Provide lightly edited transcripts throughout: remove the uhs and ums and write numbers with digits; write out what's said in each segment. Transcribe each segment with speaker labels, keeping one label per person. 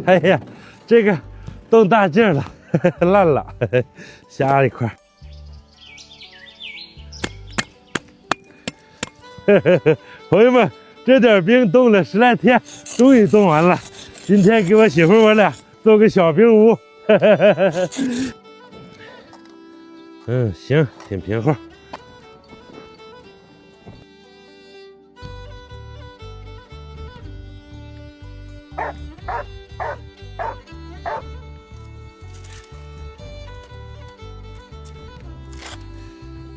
Speaker 1: 哎呀，这个动大劲了，烂了，下一块。朋友们，这点冰冻了10来天，终于冻完了。今天给我媳妇我俩做个小冰屋。行，挺平衡。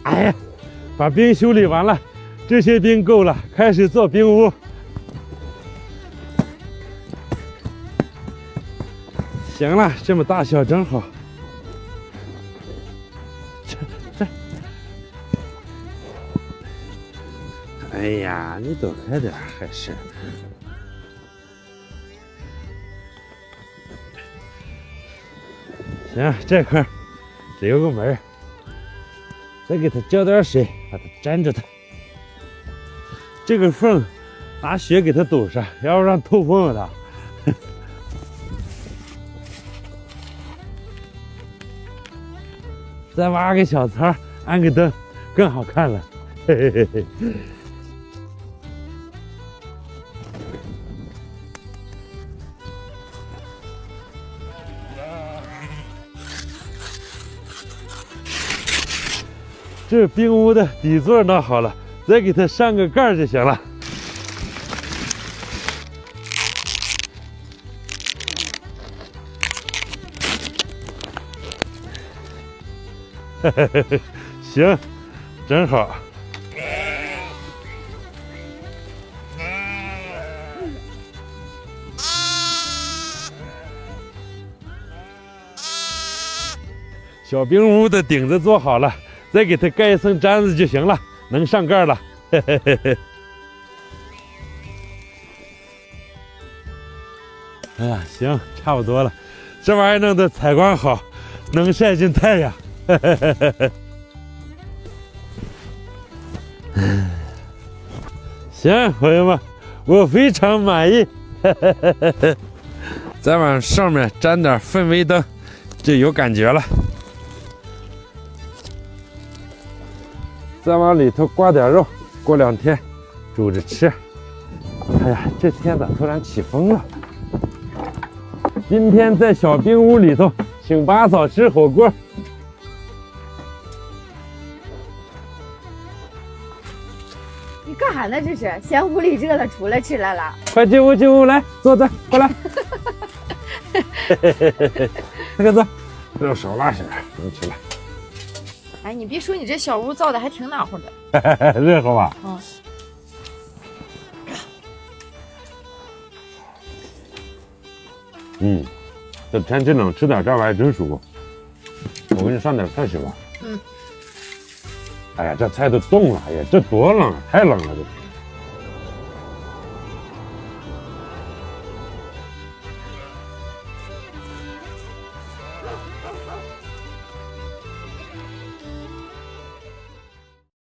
Speaker 1: 哎呀，把冰修理完了，这些冰够了，开始做冰屋。行了，这么大小正好。这，哎呀，你躲开点还是。行，这块只有个门，再给它浇点水，把它粘着它。这个缝拿雪给它堵上，要不然透风了它。再挖个小槽，安个灯，更好看了。嘿嘿嘿嘿。这冰屋的底座弄好了，再给它上个盖就行了。行，真好。小冰屋的顶子做好了，再给它盖一层毡子就行了，能上盖了。哎呀，行，差不多了。这玩意儿弄得采光好，能晒进太阳。行，朋友们，我非常满意。再往上面粘点氛围灯，就有感觉了。再往里头挂点肉，过2天煮着吃。哎呀，这天咋突然起风了？今天在小冰屋里头请八嫂吃火锅。
Speaker 2: 你干啥呢？这是嫌屋里热了，出来吃来了？
Speaker 1: 快进屋，进屋来，坐这，过来。那个坐，热手拉屎，能起来。
Speaker 2: 哎，你别说，你这小屋造的还挺暖和的。
Speaker 1: 热乎吧？这天气冷，吃点这玩意儿真舒服。我给你上点菜吃吧。哎呀，这菜都冻了，哎呀，这多冷啊，太冷了这。